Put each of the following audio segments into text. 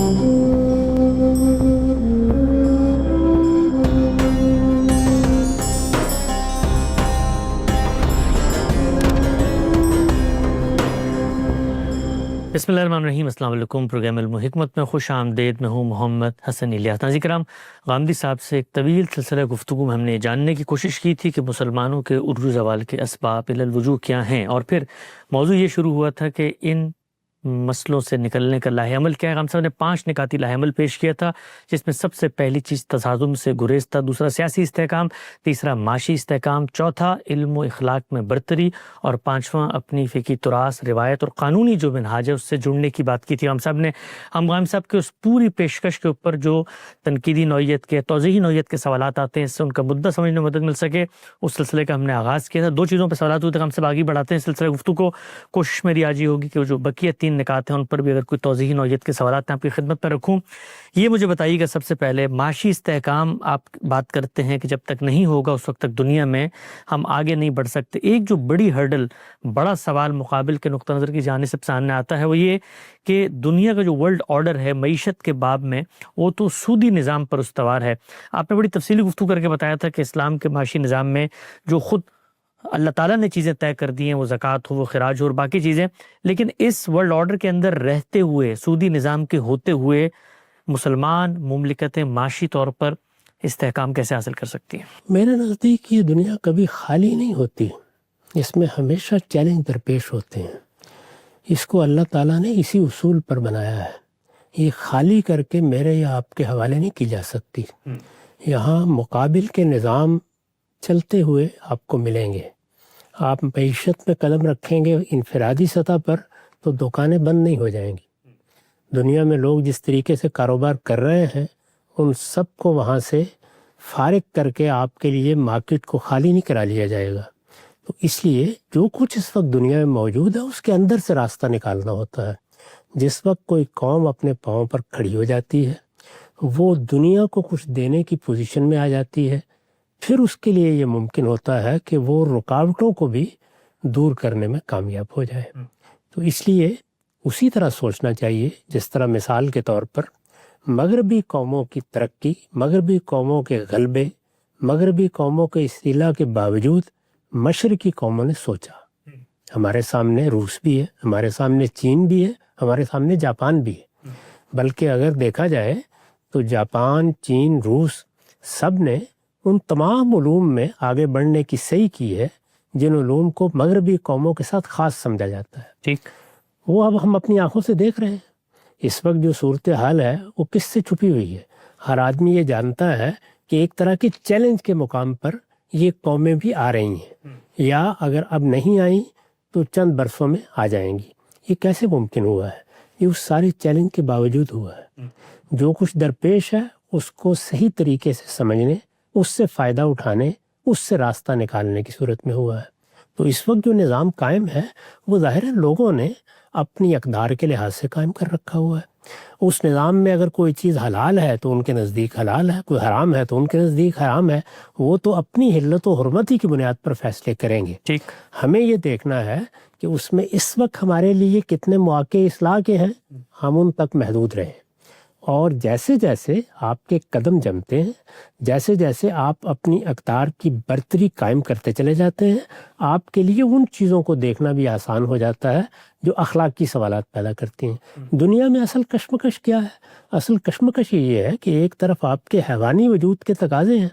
بسمillahirrahmanirrahim۔ السلام علیکم۔ پروگرام علم و حکمت میں خوش آمدید۔ میں ہوں محمد حسن الیاس۔ ناظرین کرام، غامدی صاحب سے ایک طویل سلسلہ گفتگو میں ہم نے جاننے کی کوشش کی تھی کہ مسلمانوں کے عروج زوال کے اسباب الوجوہ کیا ہیں، اور پھر موضوع یہ شروع ہوا تھا کہ ان مسئلوں سے نکلنے کا لاہ عمل کیا ہے۔ غام صاحب نے 5 نکاتی لاہ عمل پیش کیا تھا، جس میں سب سے پہلی چیز تصادم سے گریز تھا، دوسرا سیاسی استحکام، تیسرا معاشی استحکام، چوتھا علم و اخلاق میں برتری، اور 5واں اپنی فقہی تراث، روایت اور قانونی جو منہاج ہے اس سے جڑنے کی بات کی تھی غام صاحب نے۔ ہم غام صاحب کے اس پوری پیشکش کے اوپر جو تنقیدی نوعیت کے، توضیحی نوعیت کے سوالات آتے ہیں، اس سے ان کا مدعا سمجھنے میں مدد مل سکے، اس سلسلے کا ہم نے آغاز کیا تھا۔ 2 چیزوں پہ سوالات ہوتے ہیں، ہم سب آگے بڑھاتے ہیں سلسلہ گفتگو کو۔ کوشش میری آج یہ ہوگی کہ وہ جو بقیہ 3 نکات ہیں ان پر بھی اگر کوئی توضیحی نوعیت کے سوالات ہیں آپ کی خدمت میں رکھوں۔ یہ مجھے بتائیے گا سب سے پہلے، معاشی استحکام آپ بات کرتے ہیں کہ جب تک نہیں ہوگا اس وقت تک دنیا میں ہم آگے نہیں بڑھ سکتے۔ ایک جو بڑی ہرڈل، بڑا سوال مقابل کے نقطہ نظر کی جانب سے سامنے آتا ہے، وہ یہ کہ دنیا کا جو ورلڈ آرڈر ہے معیشت کے باب میں، وہ تو سودی نظام پر استوار ہے۔ آپ نے بڑی تفصیلی گفتگو کر کے بتایا تھا کہ اسلام کے معاشی نظام میں جو خود اللہ تعالیٰ نے چیزیں طے کر دی ہیں، وہ زکوٰۃ ہو، وہ خراج ہو اور باقی چیزیں، لیکن اس ورلڈ آرڈر کے اندر رہتے ہوئے، سودی نظام کے ہوتے ہوئے، مسلمان مملکتیں معاشی طور پر استحکام کیسے حاصل کر سکتی ہیں؟ میرے نزدیک یہ دنیا کبھی خالی نہیں ہوتی، اس میں ہمیشہ چیلنج درپیش ہوتے ہیں۔ اس کو اللہ تعالیٰ نے اسی اصول پر بنایا ہے۔ یہ خالی کر کے میرے یا آپ کے حوالے نہیں کی جا سکتی۔ یہاں مقابل کے نظام چلتے ہوئے آپ کو ملیں گے۔ آپ معیشت میں قدم رکھیں گے انفرادی سطح پر تو دکانیں بند نہیں ہو جائیں گی۔ دنیا میں لوگ جس طریقے سے کاروبار کر رہے ہیں، ان سب کو وہاں سے فارغ کر کے آپ کے لیے مارکیٹ کو خالی نہیں کرا لیا جائے گا۔ تو اس لیے جو کچھ اس وقت دنیا میں موجود ہے اس کے اندر سے راستہ نکالنا ہوتا ہے۔ جس وقت کوئی قوم اپنے پاؤں پر کھڑی ہو جاتی ہے، وہ دنیا کو کچھ دینے کی پوزیشن میں آ جاتی ہے، پھر اس کے لیے یہ ممکن ہوتا ہے کہ وہ رکاوٹوں کو بھی دور کرنے میں کامیاب ہو جائے۔ تو اس لیے اسی طرح سوچنا چاہیے جس طرح مثال کے طور پر مغربی قوموں کی ترقی، مغربی قوموں کے غلبے، مغربی قوموں کے استعلاء کے باوجود مشرقی قوموں نے سوچا۔ ہمارے سامنے روس بھی ہے، ہمارے سامنے چین بھی ہے، ہمارے سامنے جاپان بھی ہے۔ بلکہ اگر دیکھا جائے تو جاپان، چین، روس سب نے ان تمام علوم میں آگے بڑھنے کی صحیح کی ہے جن علوم کو مغربی قوموں کے ساتھ خاص سمجھا جاتا ہے۔ ٹھیک، وہ اب ہم اپنی آنکھوں سے دیکھ رہے ہیں۔ اس وقت جو صورتحال ہے وہ کس سے چھپی ہوئی ہے؟ ہر آدمی یہ جانتا ہے کہ ایک طرح کے چیلنج کے مقام پر یہ قومیں بھی آ رہی ہیں، یا اگر اب نہیں آئیں تو چند برسوں میں آ جائیں گی۔ یہ کیسے ممکن ہوا ہے؟ یہ اس سارے چیلنج کے باوجود ہوا ہے۔ جو کچھ درپیش ہے اس کو صحیح طریقے سے سمجھنے، اس سے فائدہ اٹھانے، اس سے راستہ نکالنے کی صورت میں ہوا ہے۔ تو اس وقت جو نظام قائم ہے وہ ظاہر ہے لوگوں نے اپنی اقدار کے لحاظ سے قائم کر رکھا ہوا ہے۔ اس نظام میں اگر کوئی چیز حلال ہے تو ان کے نزدیک حلال ہے، کوئی حرام ہے تو ان کے نزدیک حرام ہے۔ وہ تو اپنی حلت و حرمتی کی بنیاد پر فیصلے کریں گے۔ ٹھیک، ہمیں یہ دیکھنا ہے کہ اس میں اس وقت ہمارے لیے کتنے مواقع اصلاح کے ہیں، ہم ان تک محدود رہیں۔ اور جیسے جیسے آپ کے قدم جمتے ہیں، جیسے جیسے آپ اپنی اقدار کی برتری قائم کرتے چلے جاتے ہیں، آپ کے لیے ان چیزوں کو دیکھنا بھی آسان ہو جاتا ہے جو اخلاقی سوالات پیدا کرتی ہیں۔ دنیا میں اصل کشمکش کیا ہے؟ اصل کشمکش یہ ہے کہ ایک طرف آپ کے حیوانی وجود کے تقاضے ہیں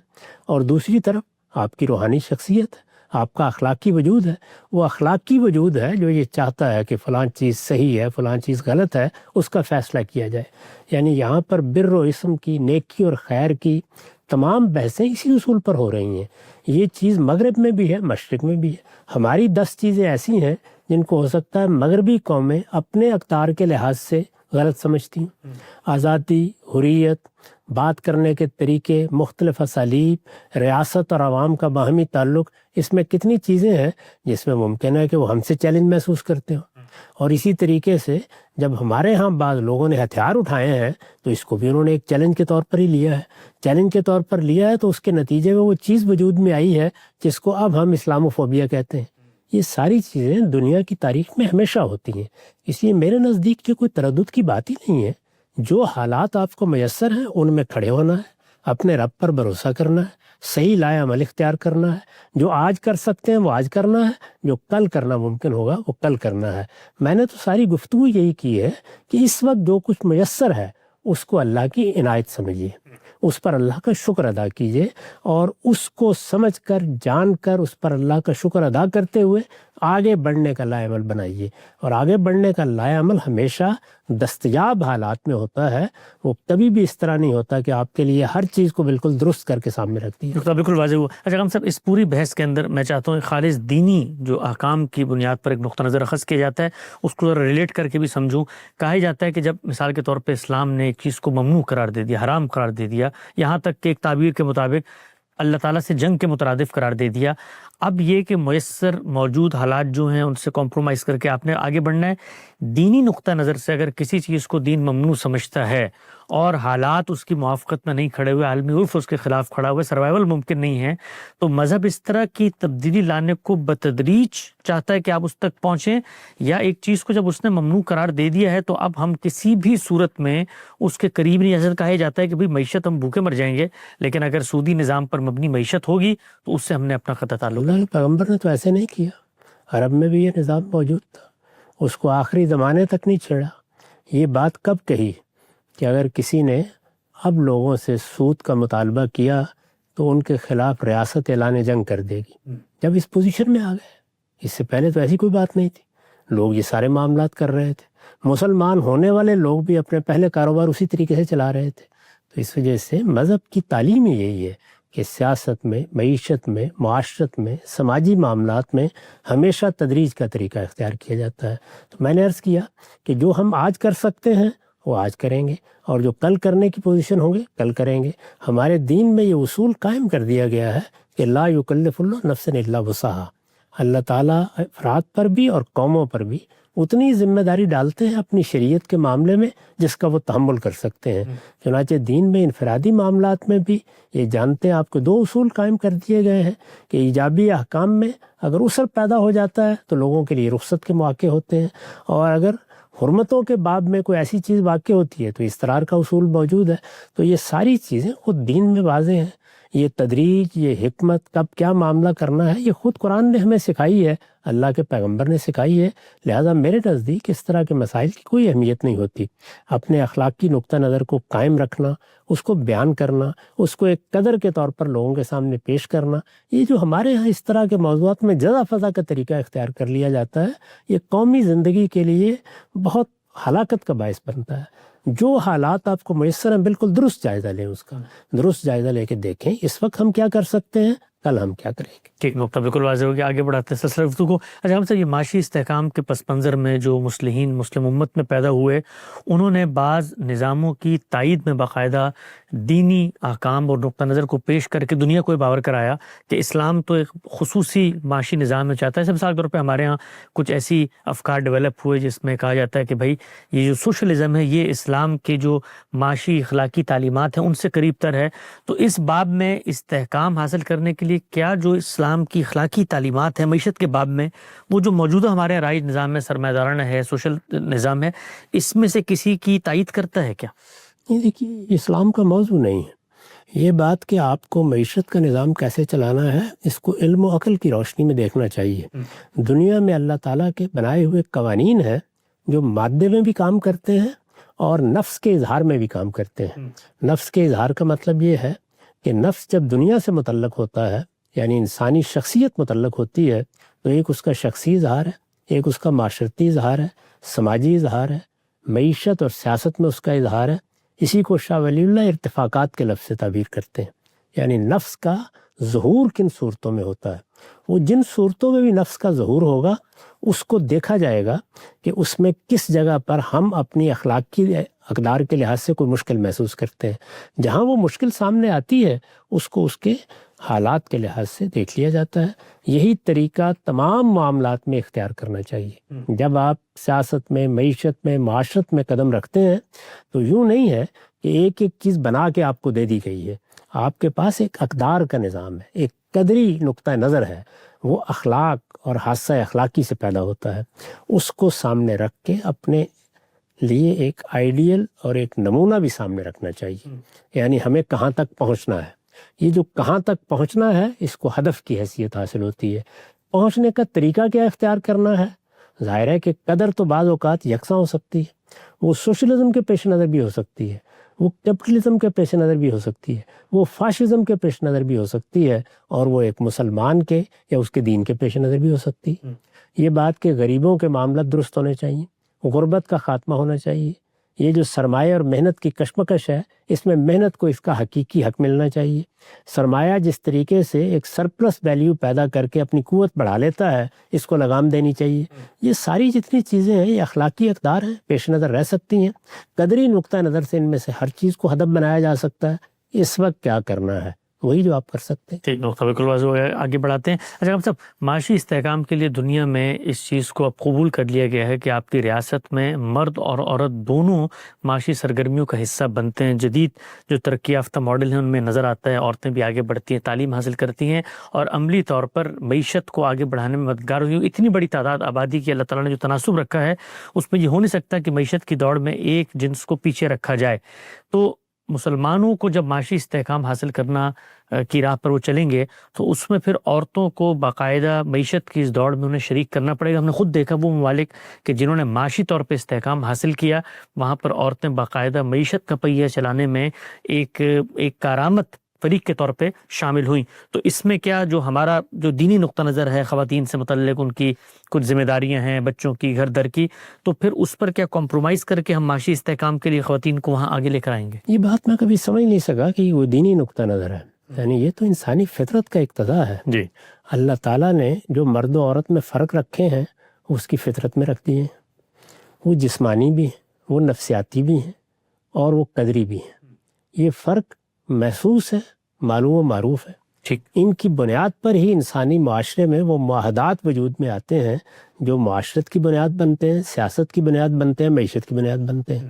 اور دوسری طرف آپ کی روحانی شخصیت ہے، آپ کا اخلاقی وجود ہے۔ وہ اخلاقی وجود ہے جو یہ چاہتا ہے کہ فلاں چیز صحیح ہے، فلاں چیز غلط ہے، اس کا فیصلہ کیا جائے۔ یعنی یہاں پر بر و اسم کی، نیکی اور خیر کی تمام بحثیں اسی اصول پر ہو رہی ہیں۔ یہ چیز مغرب میں بھی ہے، مشرق میں بھی ہے۔ ہماری 10 چیزیں ایسی ہیں جن کو ہو سکتا ہے مغربی قومیں اپنے اقدار کے لحاظ سے غلط سمجھتی ہیں۔ آزادی، حریت، بات کرنے کے طریقے، مختلف اسالیب، ریاست اور عوام کا باہمی تعلق، اس میں کتنی چیزیں ہیں جس میں ممکن ہے کہ وہ ہم سے چیلنج محسوس کرتے ہوں۔ اور اسی طریقے سے جب ہمارے ہاں بعض لوگوں نے ہتھیار اٹھائے ہیں تو اس کو بھی انہوں نے ایک چیلنج کے طور پر ہی لیا ہے۔ چیلنج کے طور پر لیا ہے تو اس کے نتیجے میں وہ چیز وجود میں آئی ہے جس کو اب ہم اسلاموفوبیا کہتے ہیں۔ یہ ساری چیزیں دنیا کی تاریخ میں ہمیشہ ہوتی ہیں۔ اس لیے میرے نزدیک یہ کوئی تردد کی بات ہی نہیں ہے جو حالات آپ کو میسر ہیں ان میں کھڑے ہونا ہے، اپنے رب پر بھروسہ کرنا ہے، صحیح لائے عمل اختیار کرنا ہے، جو آج کر سکتے ہیں وہ آج کرنا ہے، جو کل کرنا ممکن ہوگا وہ کل کرنا ہے۔ میں نے تو ساری گفتگو یہی کی ہے کہ اس وقت جو کچھ میسر ہے اس کو اللہ کی عنایت سمجھیے، اس پر اللہ کا شکر ادا کیجیے، اور اس کو سمجھ کر جان کر اس پر اللہ کا شکر ادا کرتے ہوئے آگے بڑھنے کا لائے عمل بنائیے۔ اور آگے بڑھنے کا لائے عمل ہمیشہ دستیاب حالات میں ہوتا ہے، وہ کبھی بھی اس طرح نہیں ہوتا کہ آپ کے لیے ہر چیز کو بالکل درست کر کے سامنے رکھ دیا۔ تو بالکل واضح ہوا۔ اچھا ہم صاحب، اس پوری بحث کے اندر میں چاہتا ہوں خالص دینی جو احکام کی بنیاد پر ایک نقطہ نظر اخذ کیا جاتا ہے اس کو ریلیٹ کر کے بھی سمجھوں۔ کہا جاتا ہے کہ جب مثال کے طور پہ اسلام نے ایک چیز کو ممنوع قرار دے دیا، حرام قرار دے دیا، یہاں تک کہ ایک تعبیر کے مطابق اللہ تعالیٰ سے جنگ کے مترادف قرار دے دیا، اب یہ کہ میسر موجود حالات جو ہیں ان سے کمپرومائز کر کے آپ نے آگے بڑھنا ہے۔ دینی نقطہ نظر سے اگر کسی چیز کو دین ممنوع سمجھتا ہے اور حالات اس کی موافقت میں نہیں کھڑے ہوئے، عالمی عرف اس کے خلاف کھڑا ہوئے، سروائیول ممکن نہیں ہے، تو مذہب اس طرح کی تبدیلی لانے کو بتدریج چاہتا ہے کہ آپ اس تک پہنچیں، یا ایک چیز کو جب اس نے ممنوع قرار دے دیا ہے تو اب ہم کسی بھی صورت میں اس کے قریب نہیں؟ ایسا کہا جاتا ہے کہ بھئی معیشت ہم بھوکے مر جائیں گے، لیکن اگر سودی نظام پر مبنی معیشت ہوگی تو اس سے ہم نے اپنا قطع تعلق۔ اللہ کے پیغمبر نے تو ایسے نہیں کیا، عرب میں بھی یہ نظام موجود تھا، اس کو آخری زمانے تک نہیں چھیڑا۔ یہ بات کب کہی کہ اگر کسی نے اب لوگوں سے سود کا مطالبہ کیا تو ان کے خلاف ریاست اعلان جنگ کر دے گی، جب اس پوزیشن میں آ گئے۔ اس سے پہلے تو ایسی کوئی بات نہیں تھی، لوگ یہ سارے معاملات کر رہے تھے، مسلمان ہونے والے لوگ بھی اپنے پہلے کاروبار اسی طریقے سے چلا رہے تھے۔ تو اس وجہ سے مذہب کی تعلیم یہی ہے کہ سیاست میں، معیشت میں، معاشرت میں، سماجی معاملات میں ہمیشہ تدریج کا طریقہ اختیار کیا جاتا ہے۔ تو میں نے عرض کیا کہ جو ہم آج کر سکتے ہیں وہ آج کریں گے، اور جو کل کرنے کی پوزیشن ہوں گے کل کریں گے۔ ہمارے دین میں یہ اصول قائم کر دیا گیا ہے کہ لا یکلف اللہ نفسا الا وسعہا۔ اللہ تعالیٰ افراد پر بھی اور قوموں پر بھی اتنی ذمہ داری ڈالتے ہیں اپنی شریعت کے معاملے میں جس کا وہ تحمل کر سکتے ہیں۔ چنانچہ دین میں انفرادی معاملات میں بھی یہ جانتے ہیں آپ کو دو اصول قائم کر دیے گئے ہیں کہ ایجابی احکام میں اگر عسر پیدا ہو جاتا ہے تو لوگوں کے لیے رخصت کے مواقع ہوتے ہیں، اور اگر حرمتوں کے باب میں کوئی ایسی چیز واقع ہوتی ہے تو استرار کا اصول موجود ہے۔ تو یہ ساری چیزیں خود دین میں واضح ہیں۔ یہ تدریج، یہ حکمت، کب کیا معاملہ کرنا ہے، یہ خود قرآن نے ہمیں سکھائی ہے، اللہ کے پیغمبر نے سکھائی ہے۔ لہذا میرے نزدیک اس طرح کے مسائل کی کوئی اہمیت نہیں ہوتی۔ اپنے اخلاقی نقطہ نظر کو قائم رکھنا، اس کو بیان کرنا، اس کو ایک قدر کے طور پر لوگوں کے سامنے پیش کرنا، یہ جو ہمارے ہاں اس طرح کے موضوعات میں جزا فضا کا طریقہ اختیار کر لیا جاتا ہے، یہ قومی زندگی کے لیے بہت ہلاکت کا باعث بنتا ہے۔ جو حالات آپ کو میسر ہیں بالکل درست جائزہ لیں، اس کا درست جائزہ لے کے دیکھیں اس وقت ہم کیا کر سکتے ہیں، کل ہم کیا کریں گے۔ ٹھیک، نقطہ بالکل واضح ہو گیا، آگے بڑھاتے ہیں سلسلہ گفتگو کو۔ اچھا ہم سے یہ معاشی استحکام کے پس منظر میں جو مسلم امت میں پیدا ہوئے، انہوں نے بعض نظاموں کی تائید میں باقاعدہ دینی احکام اور نقطہ نظر کو پیش کر کے دنیا کو باور کرایا کہ اسلام تو ایک خصوصی معاشی نظام میں چاہتا ہے۔ مثال کے طور پہ ہمارے ہاں کچھ ایسی افکار ڈیولپ ہوئے جس میں کہا جاتا ہے کہ بھائی یہ جو سوشلزم ہے یہ اسلام کے جو معاشی اخلاقی تعلیمات ہیں ان سے قریب تر ہے۔ تو اس باب میں استحکام حاصل کرنے کے لیے کیا جو اسلام کی اخلاقی تعلیمات ہیں معیشت کے باب میں، وہ جو موجودہ ہمارے رائج نظام میں سرمایہ دارانہ ہے، سوشل نظام ہے، اس میں سے کسی کی تائید کرتا ہے کیا؟ یہ دیکھیے اسلام کا موضوع نہیں ہے یہ بات کہ آپ کو معیشت کا نظام کیسے چلانا ہے، اس کو علم و عقل کی روشنی میں دیکھنا چاہیے۔ دنیا میں اللہ تعالیٰ کے بنائے ہوئے قوانین ہیں جو مادے میں بھی کام کرتے ہیں اور نفس کے اظہار میں بھی کام کرتے ہیں۔ نفس کے اظہار کا مطلب یہ ہے کہ نفس جب دنیا سے متعلق ہوتا ہے، یعنی انسانی شخصیت متعلق ہوتی ہے، تو ایک اس کا شخصی اظہار ہے، ایک اس کا معاشرتی اظہار ہے، سماجی اظہار ہے، معیشت اور سیاست میں اس کا اظہار ہے۔ اسی کو شاہ ولی اللہ ارتفاقات کے لفظ سے تعبیر کرتے ہیں، یعنی نفس کا ظہور کن صورتوں میں ہوتا ہے۔ وہ جن صورتوں میں بھی نفس کا ظہور ہوگا اس کو دیکھا جائے گا کہ اس میں کس جگہ پر ہم اپنی اخلاقی اقدار کے لحاظ سے کوئی مشکل محسوس کرتے ہیں۔ جہاں وہ مشکل سامنے آتی ہے اس کو اس کے حالات کے لحاظ سے دیکھ لیا جاتا ہے۔ یہی طریقہ تمام معاملات میں اختیار کرنا چاہیے۔ جب آپ سیاست میں، معیشت میں، معاشرت میں قدم رکھتے ہیں تو یوں نہیں ہے کہ ایک ایک چیز بنا کے آپ کو دے دی گئی ہے، آپ کے پاس ایک اقدار کا نظام ہے، ایک قدری نقطہ نظر ہے، وہ اخلاق اور حادثہ اخلاقی سے پیدا ہوتا ہے۔ اس کو سامنے رکھ کے اپنے لیے ایک آئیڈیل اور ایک نمونہ بھی سامنے رکھنا چاہیے، یعنی ہمیں کہاں تک پہنچنا ہے۔ یہ جو کہاں تک پہنچنا ہے اس کو ہدف کی حیثیت حاصل ہوتی ہے۔ پہنچنے کا طریقہ کیا اختیار کرنا ہے؟ ظاہر ہے کہ قدر تو بعض اوقات یکساں ہو سکتی ہے، وہ سوشلزم کے پیش نظر بھی ہو سکتی ہے، وہ کیپٹلزم کے پیش نظر بھی ہو سکتی ہے، وہ فاشزم کے پیش نظر بھی ہو سکتی ہے، اور وہ ایک مسلمان کے یا اس کے دین کے پیش نظر بھی ہو سکتی ہے۔ یہ بات کہ غریبوں کے معاملات درست ہونے چاہیے، غربت کا خاتمہ ہونا چاہیے، یہ جو سرمایہ اور محنت کی کشمکش ہے اس میں محنت کو اس کا حقیقی حق ملنا چاہیے۔ سرمایہ جس طریقے سے ایک سرپلس ویلیو پیدا کر کے اپنی قوت بڑھا لیتا ہے اس کو لگام دینی چاہیے۔ یہ ساری جتنی چیزیں ہیں یہ اخلاقی اقدار ہیں، پیش نظر رہ سکتی ہیں۔ قدری نقطہ نظر سے ان میں سے ہر چیز کو ہدف بنایا جا سکتا ہے۔ اس وقت کیا کرنا ہے وہی جو آپ کر سکتے ہیں۔ ٹھیک، نقطہ بالکل واضح ہو گیا، آگے بڑھاتے ہیں۔ اچھا ہم صاحب، معاشی استحکام کے لیے دنیا میں اس چیز کو اب قبول کر لیا گیا ہے کہ آپ کی ریاست میں مرد اور عورت دونوں معاشی سرگرمیوں کا حصہ بنتے ہیں۔ جدید جو ترقی یافتہ ماڈل ہیں ان میں نظر آتا ہے عورتیں بھی آگے بڑھتی ہیں، تعلیم حاصل کرتی ہیں اور عملی طور پر معیشت کو آگے بڑھانے میں مددگار ہوئی ہیں۔ اتنی بڑی تعداد آبادی کی اللہ تعالیٰ نے جو تناسب رکھا ہے اس میں یہ ہو نہیں سکتا کہ معیشت کی دوڑ میں ایک جنس کو پیچھے رکھا جائے۔ تو مسلمانوں کو جب معاشی استحکام حاصل کرنا کی راہ پر وہ چلیں گے تو اس میں پھر عورتوں کو باقاعدہ معیشت کی اس دوڑ میں انہیں شریک کرنا پڑے گا۔ ہم نے خود دیکھا وہ ممالک کہ جنہوں نے معاشی طور پہ استحکام حاصل کیا وہاں پر عورتیں باقاعدہ معیشت کا پہیہ چلانے میں ایک کارآمد فریق کے طور پہ شامل ہوئیں۔ تو اس میں کیا جو ہمارا جو دینی نقطہ نظر ہے خواتین سے متعلق، ان کی کچھ ذمہ داریاں ہیں بچوں کی، گھر در کی، تو پھر اس پر کیا کمپرومائز کر کے ہم معاشی استحکام کے لیے خواتین کو وہاں آگے لے کر آئیں گے؟ یہ بات میں کبھی سمجھ نہیں سکا کہ وہ دینی نقطہ نظر ہے، یعنی یہ تو انسانی فطرت کا اقتضا ہے۔ جی، اللہ تعالیٰ نے جو مرد و عورت میں فرق رکھے ہیں اس کی فطرت میں رکھ دیے ہیں۔ وہ جسمانی بھی ہیں، وہ نفسیاتی بھی ہیں اور وہ قدری بھی ہیں۔ یہ فرق محسوس ہے، معلوم و معروف ہے۔ ٹھیک، ان کی بنیاد پر ہی انسانی معاشرے میں وہ معاہدات وجود میں آتے ہیں جو معاشرت کی بنیاد بنتے ہیں، سیاست کی بنیاد بنتے ہیں، معیشت کی بنیاد بنتے ہیں۔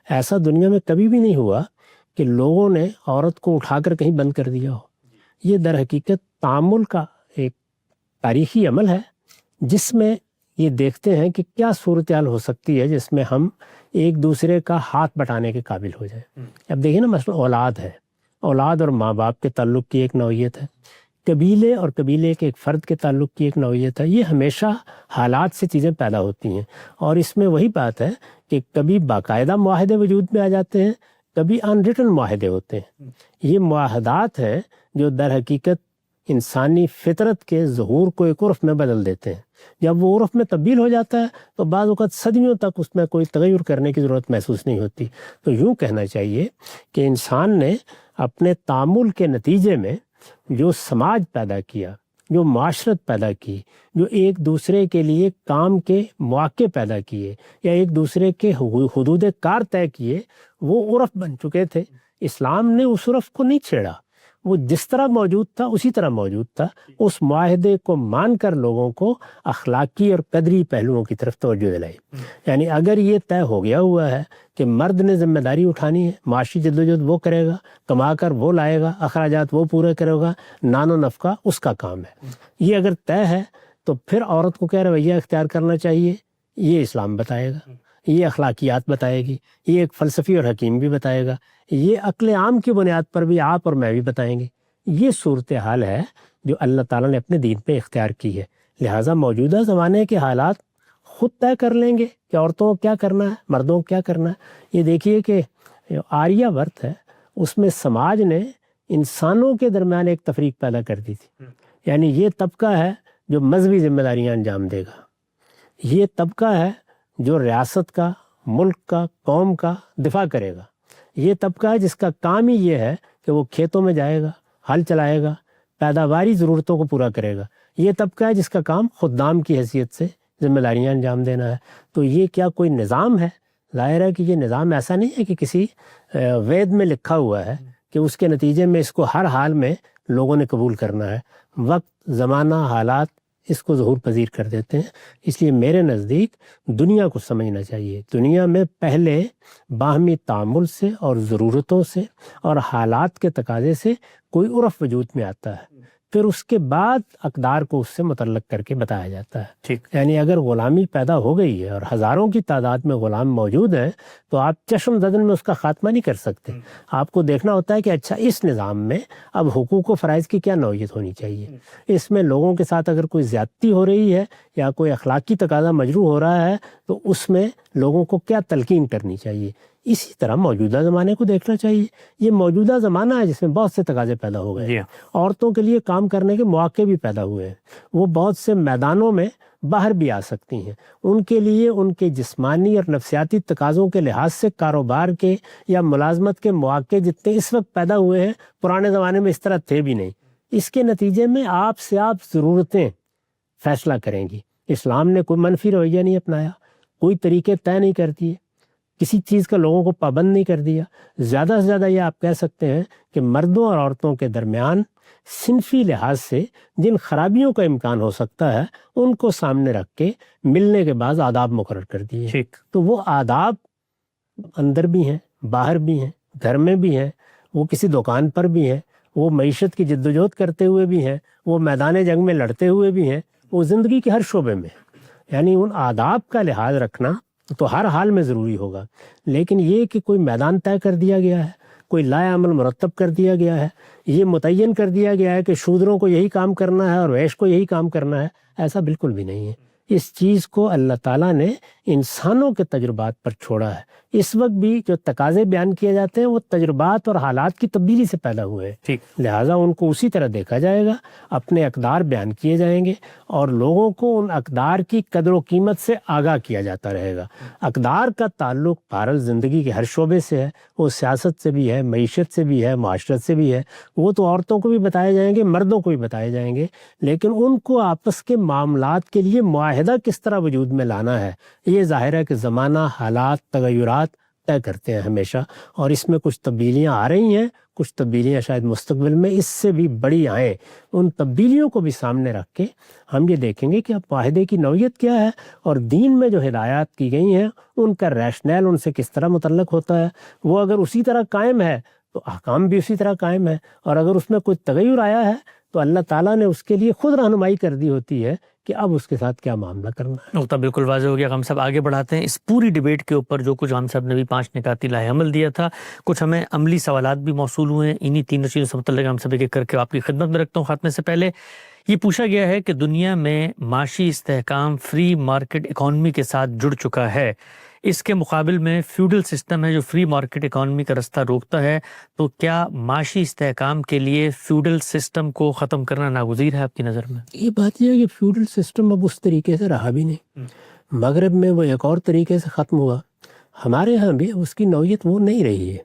ایسا دنیا میں کبھی بھی نہیں ہوا کہ لوگوں نے عورت کو اٹھا کر کہیں بند کر دیا ہو۔ یہ در حقیقت تعامل کا ایک تاریخی عمل ہے جس میں یہ دیکھتے ہیں کہ کیا صورتحال ہو سکتی ہے جس میں ہم ایک دوسرے کا ہاتھ بٹانے کے قابل ہو جائیں۔ اب دیکھیں نا، مثلا اولاد ہے، اولاد اور ماں باپ کے تعلق کی ایک نوعیت ہے، قبیلے اور قبیلے کے ایک فرد کے تعلق کی ایک نوعیت ہے۔ یہ ہمیشہ حالات سے چیزیں پیدا ہوتی ہیں اور اس میں وہی بات ہے کہ کبھی باقاعدہ معاہدے وجود میں آ جاتے ہیں، کبھی ان ریٹن معاہدے ہوتے ہیں۔ یہ معاہدات ہیں جو در حقیقت انسانی فطرت کے ظہور کو ایک عرف میں بدل دیتے ہیں۔ جب وہ عرف میں تبدیل ہو جاتا ہے تو بعض اوقات صدیوں تک اس میں کوئی تغیر کرنے کی ضرورت محسوس نہیں ہوتی۔ تو یوں کہنا چاہیے کہ انسان نے اپنے تعامل کے نتیجے میں جو سماج پیدا کیا، جو معاشرت پیدا کی، جو ایک دوسرے کے لیے کام کے مواقع پیدا کیے یا ایک دوسرے کے حدود کار طے کیے، وہ عرف بن چکے تھے۔ اسلام نے اس عرف کو نہیں چھیڑا، وہ جس طرح موجود تھا اسی طرح موجود تھا۔ اس معاہدے کو مان کر لوگوں کو اخلاقی اور قدری پہلوؤں کی طرف توجہ دلائی۔ یعنی اگر یہ طے ہو گیا ہوا ہے کہ مرد نے ذمہ داری اٹھانی ہے، معاشی جدوجہد وہ کرے گا، کما کر وہ لائے گا، اخراجات وہ پورے کرے گا، نان و نفقہ اس کا کام ہے، یہ اگر طے ہے تو پھر عورت کو کیا رویہ اختیار کرنا چاہیے یہ اسلام بتائے گا، یہ اخلاقیات بتائے گی، یہ ایک فلسفی اور حکیم بھی بتائے گا، یہ عقل عام کی بنیاد پر بھی آپ اور میں بھی بتائیں گے۔ یہ صورتحال ہے جو اللہ تعالیٰ نے اپنے دین پہ اختیار کی ہے۔ لہٰذا موجودہ زمانے کے حالات خود طے کر لیں گے کہ عورتوں کو کیا کرنا ہے، مردوں کو کیا کرنا ہے۔ یہ دیکھیے کہ آریہ ورت ہے، اس میں سماج نے انسانوں کے درمیان ایک تفریق پیدا کر دی تھی۔ یعنی یہ طبقہ ہے جو مذہبی ذمہ داریاں انجام دے گا، یہ طبقہ ہے جو ریاست کا، ملک کا، قوم کا دفاع کرے گا، یہ طبقہ ہے جس کا کام ہی یہ ہے کہ وہ کھیتوں میں جائے گا، ہل چلائے گا، پیداواری ضرورتوں کو پورا کرے گا، یہ طبقہ ہے جس کا کام خدام کی حیثیت سے ذمہ داریاں انجام دینا ہے۔ تو یہ کیا کوئی نظام ہے؟ ظاہر ہے کہ یہ نظام ایسا نہیں ہے کہ کسی وید میں لکھا ہوا ہے کہ اس کے نتیجے میں اس کو ہر حال میں لوگوں نے قبول کرنا ہے۔ وقت، زمانہ، حالات اس کو ظہور پذیر کر دیتے ہیں۔ اس لیے میرے نزدیک دنیا کو سمجھنا چاہیے، دنیا میں پہلے باہمی تعامل سے اور ضرورتوں سے اور حالات کے تقاضے سے کوئی عرف وجود میں آتا ہے، پھر اس کے بعد اقدار کو اس سے متعلق کر کے بتایا جاتا ہے. ٹھیک. یعنی اگر غلامی پیدا ہو گئی ہے اور ہزاروں کی تعداد میں غلام موجود ہیں تو آپ چشم زدن میں اس کا خاتمہ نہیں کر سکتے. آپ کو دیکھنا ہوتا ہے کہ اچھا اس نظام میں اب حقوق و فرائض کی کیا نوعیت ہونی چاہیے. اس میں لوگوں کے ساتھ اگر کوئی زیادتی ہو رہی ہے یا کوئی اخلاقی تقاضا مجروح ہو رہا ہے تو اس میں لوگوں کو کیا تلقین کرنی چاہیے. اسی طرح موجودہ زمانے کو دیکھنا چاہیے. یہ موجودہ زمانہ ہے جس میں بہت سے تقاضے پیدا ہو گئے. عورتوں کے لیے کام کرنے کے مواقع بھی پیدا ہوئے ہیں. وہ بہت سے میدانوں میں باہر بھی آ سکتی ہیں. ان کے لیے ان کے جسمانی اور نفسیاتی تقاضوں کے لحاظ سے کاروبار کے یا ملازمت کے مواقع جتنے اس وقت پیدا ہوئے ہیں پرانے زمانے میں اس طرح تھے بھی نہیں. اس کے نتیجے میں آپ سے آپ ضرورتیں فیصلہ کریں گی. اسلام نے کوئی منفی رویہ نہیں اپنایا, کوئی طریقے طے نہیں کر دیے, کسی چیز کا لوگوں کو پابند نہیں کر دیا. زیادہ سے زیادہ یہ آپ کہہ سکتے ہیں کہ مردوں اور عورتوں کے درمیان صنفی لحاظ سے جن خرابیوں کا امکان ہو سکتا ہے ان کو سامنے رکھ کے ملنے کے بعد آداب مقرر کر دیے. تو وہ آداب اندر بھی ہیں, باہر بھی ہیں, گھر میں بھی ہیں, وہ کسی دکان پر بھی ہیں, وہ معیشت کی جدوجہد کرتے ہوئے بھی ہیں, وہ میدان جنگ میں لڑتے ہوئے بھی ہیں, وہ زندگی کے ہر شعبے میں. یعنی ان آداب کا لحاظ رکھنا تو ہر حال میں ضروری ہوگا. لیکن یہ کہ کوئی میدان طے کر دیا گیا ہے, کوئی لائحہ عمل مرتب کر دیا گیا ہے, یہ متعین کر دیا گیا ہے کہ شودروں کو یہی کام کرنا ہے اور ویش کو یہی کام کرنا ہے, ایسا بالکل بھی نہیں ہے. اس چیز کو اللہ تعالیٰ نے انسانوں کے تجربات پر چھوڑا ہے. اس وقت بھی جو تقاضے بیان کیے جاتے ہیں وہ تجربات اور حالات کی تبدیلی سے پیدا ہوئے ہیں. لہٰذا ان کو اسی طرح دیکھا جائے گا, اپنے اقدار بیان کیے جائیں گے اور لوگوں کو ان اقدار کی قدر و قیمت سے آگاہ کیا جاتا رہے گا. اقدار کا تعلق بہرحال زندگی کے ہر شعبے سے ہے, وہ سیاست سے بھی ہے, معیشت سے بھی ہے, معاشرت سے بھی ہے. وہ تو عورتوں کو بھی بتائے جائیں گے, مردوں کو بھی بتائے جائیں گے, لیکن ان کو آپس کے معاملات کے لیے معاہدہ کس طرح وجود میں لانا ہے یہ ظاہر ہے کہ زمانہ, حالات, تغیرات طے کرتے ہیں ہمیشہ. اور اس میں کچھ تبدیلیاں آ رہی ہیں, کچھ تبدیلیاں شاید مستقبل میں اس سے بھی بڑی آئیں. ان تبدیلیوں کو بھی سامنے رکھ کے ہم یہ دیکھیں گے کہ اب معاہدے کی نوعیت کیا ہے اور دین میں جو ہدایات کی گئی ہیں ان کا ریشنل ان سے کس طرح متعلق ہوتا ہے. وہ اگر اسی طرح قائم ہے تو احکام بھی اسی طرح قائم ہے, اور اگر اس میں کوئی تغیر آیا ہے تو اللہ تعالیٰ نے اس کے لیے خود رہنمائی کر دی ہوتی ہے کہ اب اس کے ساتھ کیا معاملہ کرنا ہے. نقطہ بالکل واضح ہو گیا. ہم سب آگے بڑھاتے ہیں اس پوری ڈیبیٹ کے اوپر. جو کچھ ہم سب نے بھی 5 نکاتی لائحہ عمل دیا تھا, کچھ ہمیں عملی سوالات بھی موصول ہوئے ہیں. انہی 3 چیزوں سے متعلق ہم سب ایک کر کے آپ کی خدمت میں رکھتا ہوں. خاتمے سے پہلے یہ پوچھا گیا ہے کہ دنیا میں معاشی استحکام فری مارکیٹ اکانومی کے ساتھ جڑ چکا ہے, اس کے مقابل میں فیوڈل سسٹم ہے جو فری مارکیٹ اکانومی کا رستہ روکتا ہے. تو کیا معاشی استحکام کے لیے فیوڈل سسٹم کو ختم کرنا ناگزیر ہے آپ کی نظر میں؟ یہ بات یہ ہے کہ فیوڈل سسٹم اب اس طریقے سے رہا بھی نہیں. مغرب میں وہ ایک اور طریقے سے ختم ہوا, ہمارے ہاں بھی اس کی نوعیت وہ نہیں رہی ہے.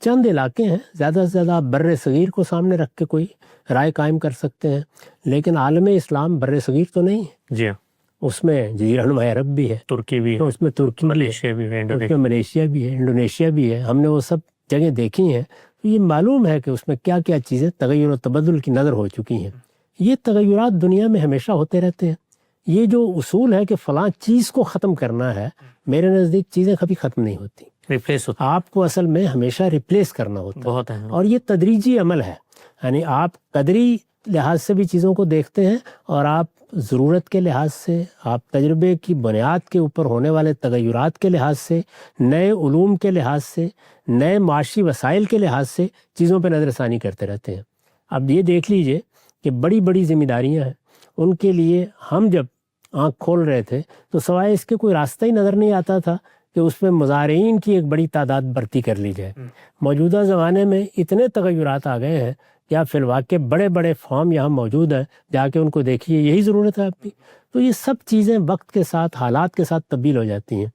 چند علاقے ہیں, زیادہ سے زیادہ آپ بر صغیر کو سامنے رکھ کے کوئی رائے قائم کر سکتے ہیں, لیکن عالم اسلام بر صغیر تو نہیں ہے. جی, اس میں جزیرہ نما عرب بھی ہے, ترکی بھی ہے, اس میں ترکی ملیشیا بھی ہے, اس میں ملیشیا بھی ہے, انڈونیشیا بھی ہے. ہم نے وہ سب جگہ دیکھی ہیں تو یہ معلوم ہے کہ اس میں کیا کیا چیزیں تغیر و تبدل کی نظر ہو چکی ہیں. یہ تغیرات دنیا میں ہمیشہ ہوتے رہتے ہیں. یہ جو اصول ہے کہ فلاں چیز کو ختم کرنا ہے, میرے نزدیک چیزیں کبھی ختم نہیں ہوتی, ریپلیس ہوتا, آپ کو اصل میں ہمیشہ ریپلیس کرنا ہوتا ہے. بہت اہم. اور یہ تدریجی عمل ہے, یعنی آپ قدری لحاظ سے بھی چیزوں کو دیکھتے ہیں اور آپ ضرورت کے لحاظ سے, آپ تجربے کی بنیاد کے اوپر ہونے والے تغیرات کے لحاظ سے, نئے علوم کے لحاظ سے, نئے معاشی وسائل کے لحاظ سے چیزوں پہ نظر ثانی کرتے رہتے ہیں. اب یہ دیکھ لیجئے کہ بڑی بڑی ذمہ داریاں ہیں, ان کے لیے ہم جب آنکھ کھول رہے تھے تو سوائے اس کے کوئی راستہ ہی نظر نہیں آتا تھا کہ اس میں مزارعین کی ایک بڑی تعداد بھرتی کر لی جائے. موجودہ زمانے میں اتنے تغیرات آ گئے ہیں کہ آپ فی الواقع بڑے بڑے فارم یہاں موجود ہیں, جا کے ان کو دیکھیے, یہی ضرورت ہے آپ کی. تو یہ سب چیزیں وقت کے ساتھ, حالات کے ساتھ تبدیل ہو جاتی ہیں.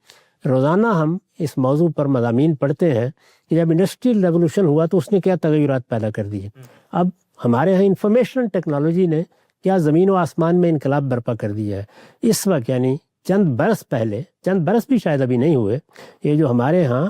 روزانہ ہم اس موضوع پر مضامین پڑھتے ہیں کہ جب انڈسٹریل ریولوشن ہوا تو اس نے کیا تغیرات پیدا کر دیے. اب ہمارے یہاں انفارمیشن ٹیکنالوجی نے کیا زمین و آسمان میں انقلاب برپا کر دیا ہے. اس وقت یعنی چند برس پہلے, چند برس بھی شاید ابھی نہیں ہوئے, یہ جو ہمارے ہاں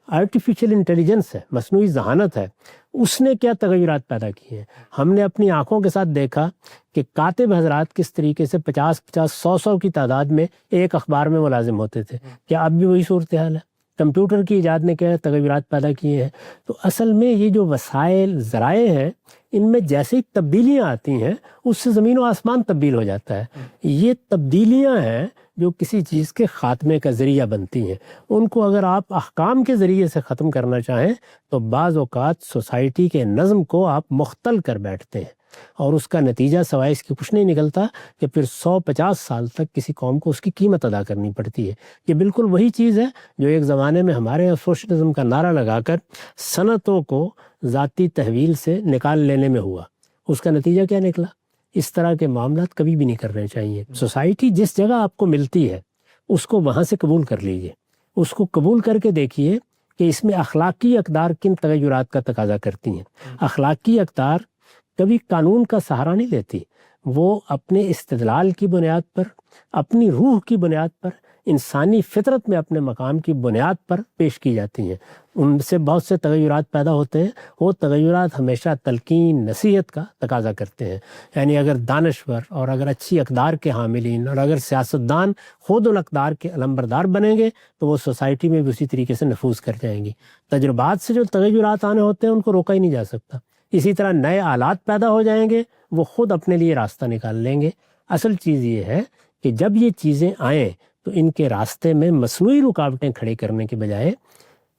آرٹیفیشل انٹیلیجنس ہے, مصنوعی ذہانت ہے, اس نے کیا تغیرات پیدا کیے ہیں. ہم نے اپنی آنکھوں کے ساتھ دیکھا کہ کاتب حضرات کس طریقے سے 50 100 کی تعداد میں ایک اخبار میں ملازم ہوتے تھے. کیا اب بھی وہی صورتحال ہے؟ کمپیوٹر کی ایجاد نے کیا تغیرات پیدا کیے ہیں. تو اصل میں یہ جو وسائل ذرائع ہیں ان میں جیسے ہی تبدیلیاں آتی ہیں اس سے زمین و آسمان تبدیل ہو جاتا ہے. یہ تبدیلیاں ہیں جو کسی چیز کے خاتمے کا ذریعہ بنتی ہیں. ان کو اگر آپ احکام کے ذریعے سے ختم کرنا چاہیں تو بعض اوقات سوسائٹی کے نظم کو آپ مختل کر بیٹھتے ہیں اور اس کا نتیجہ سوائے اس کی کچھ نہیں نکلتا کہ پھر 150 سال تک کسی قوم کو اس کی قیمت ادا کرنی پڑتی ہے. یہ بالکل وہی چیز ہے جو ایک زمانے میں ہمارے یہاں سوشلزم کا نعرہ لگا کر صنعتوں کو ذاتی تحویل سے نکال لینے میں ہوا. اس کا نتیجہ کیا نکلا؟ اس طرح کے معاملات کبھی بھی نہیں کرنے چاہیے. سوسائٹی جس جگہ آپ کو ملتی ہے اس کو وہاں سے قبول کر لیجئے. اس کو قبول کر کے دیکھیے کہ اس میں اخلاقی اقدار کن تغیرات کا تقاضا کرتی ہیں. اخلاقی اقدار کبھی قانون کا سہارا نہیں لیتی. وہ اپنے استدلال کی بنیاد پر، اپنی روح کی بنیاد پر، انسانی فطرت میں اپنے مقام کی بنیاد پر پیش کی جاتی ہیں. ان سے بہت سے تغیرات پیدا ہوتے ہیں. وہ تغیرات ہمیشہ تلقین نصیحت کا تقاضا کرتے ہیں. یعنی اگر دانشور اور اگر اچھی اقدار کے حاملین اور اگر سیاستدان خود الاقدار کے علمبردار بنیں گے تو وہ سوسائٹی میں بھی اسی طریقے سے نفوذ کر جائیں گی. تجربات سے جو تغیرات آنے ہوتے ہیں ان کو روکا ہی نہیں جا سکتا. اسی طرح نئے آلات پیدا ہو جائیں گے، وہ خود اپنے لیے راستہ نکال لیں گے. اصل چیز یہ ہے کہ جب یہ چیزیں آئیں تو ان کے راستے میں مصنوعی رکاوٹیں کھڑی کرنے کے بجائے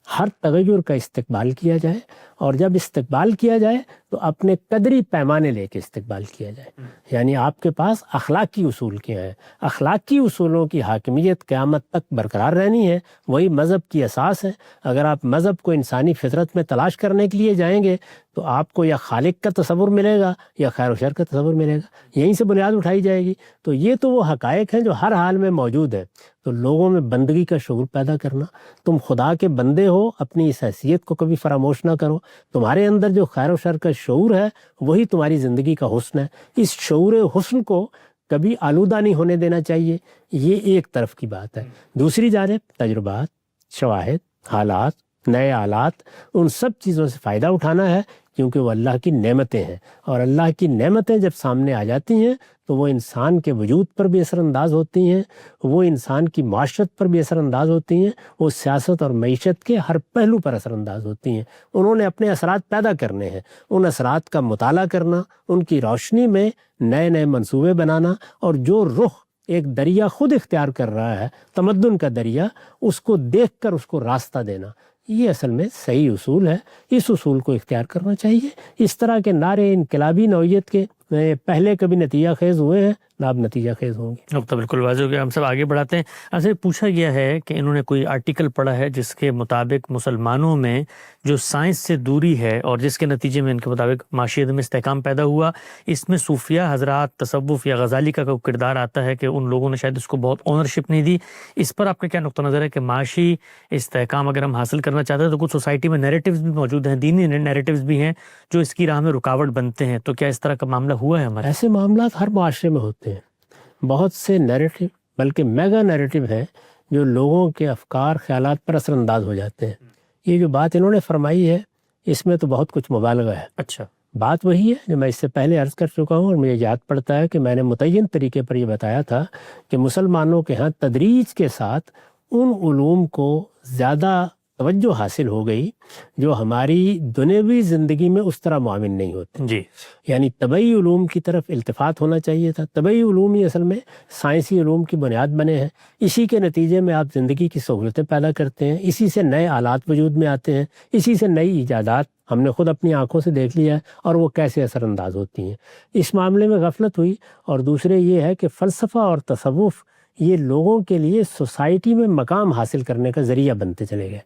ہر تغیر کا استقبال کیا جائے، اور جب استقبال کیا جائے تو اپنے قدری پیمانے لے کے استقبال کیا جائے. یعنی آپ کے پاس اخلاقی اصول کیا ہیں، اخلاقی اصولوں کی حاکمیت قیامت تک برقرار رہنی ہے. وہی مذہب کی اساس ہے. اگر آپ مذہب کو انسانی فطرت میں تلاش کرنے کے لیے جائیں گے تو آپ کو یا خالق کا تصور ملے گا یا خیر و شر کا تصور ملے گا. یہیں سے بنیاد اٹھائی جائے گی. تو یہ تو وہ حقائق ہیں جو ہر حال میں موجود ہیں. تو لوگوں میں بندگی کا شعور پیدا کرنا. تم خدا کے بندے ہو، اپنی اس حیثیت کو کبھی فراموش نہ کرو. تمہارے اندر جو خیر و شر کا شعور ہے وہی تمہاری زندگی کا حسن ہے. اس شعور حسن کو کبھی آلودہ نہیں ہونے دینا چاہیے. یہ ایک طرف کی بات ہے. دوسری جانب تجربات، شواہد، حالات، نئے آلات، ان سب چیزوں سے فائدہ اٹھانا ہے کیونکہ وہ اللہ کی نعمتیں ہیں. اور اللہ کی نعمتیں جب سامنے آ جاتی ہیں تو وہ انسان کے وجود پر بھی اثر انداز ہوتی ہیں، وہ انسان کی معاشرت پر بھی اثر انداز ہوتی ہیں، وہ سیاست اور معیشت کے ہر پہلو پر اثر انداز ہوتی ہیں. انہوں نے اپنے اثرات پیدا کرنے ہیں. ان اثرات کا مطالعہ کرنا، ان کی روشنی میں نئے نئے منصوبے بنانا، اور جو رخ ایک دریا خود اختیار کر رہا ہے، تمدن کا دریا، اس کو دیکھ کر اس کو راستہ دینا، یہ اصل میں صحیح اصول ہے. اس اصول کو اختیار کرنا چاہیے. اس طرح کے نعرے انقلابی نوعیت کے پہلے کبھی نتیجہ خیز ہوئے ہیں، نہ اب نتیجہ خیز ہوں گے. نقطہ بالکل واضح ہو گیا. ہم سب آگے بڑھاتے ہیں. آپ سے پوچھا گیا ہے کہ انہوں نے کوئی آرٹیکل پڑھا ہے جس کے مطابق مسلمانوں میں جو سائنس سے دوری ہے اور جس کے نتیجے میں ان کے مطابق معاشیت میں استحکام پیدا ہوا، اس میں صوفیہ حضرات، تصوف یا غزالی کا کردار آتا ہے کہ ان لوگوں نے شاید اس کو بہت اونرشپ نہیں دی. اس پر آپ کا کیا نقطہ نظر ہے کہ معاشی استحکام اگر ہم حاصل کرنا چاہتے ہیں تو کچھ سوسائٹی میں نیریٹیوز بھی موجود ہیں، دینی نیریٹیوز بھی ہیں جو اس کی راہ میں رکاوٹ بنتے ہیں، تو کیا اس طرح کا معاملہ ہوا ہے ہمارے؟ ایسے معاملات ہر معاشرے میں ہوتے ہیں. بہت سے نیریٹو، بلکہ میگا نیریٹو ہیں جو لوگوں کے افکار، خیالات پر اثر انداز ہو جاتے ہیں. یہ جو بات انہوں نے فرمائی ہے اس میں تو بہت کچھ مبالغہ ہے. اچھا، بات وہی ہے جو میں اس سے پہلے عرض کر چکا ہوں، اور مجھے یاد پڑتا ہے کہ میں نے متعین طریقے پر یہ بتایا تھا کہ مسلمانوں کے ہاں تدریج کے ساتھ ان علوم کو زیادہ توجہ حاصل ہو گئی جو ہماری دنیوی زندگی میں اس طرح معاون نہیں ہوتے. جی، یعنی طبعی علوم کی طرف التفات ہونا چاہیے تھا. طبعی علوم ہی اصل میں سائنسی علوم کی بنیاد بنے ہیں. اسی کے نتیجے میں آپ زندگی کی سہولتیں پیدا کرتے ہیں، اسی سے نئے آلات وجود میں آتے ہیں، اسی سے نئی ایجادات ہم نے خود اپنی آنکھوں سے دیکھ لیا ہے اور وہ کیسے اثر انداز ہوتی ہیں. اس معاملے میں غفلت ہوئی. اور دوسرے یہ ہے کہ فلسفہ اور تصوف یہ لوگوں کے لیے سوسائٹی میں مقام حاصل کرنے کا ذریعہ بنتے چلے گئے.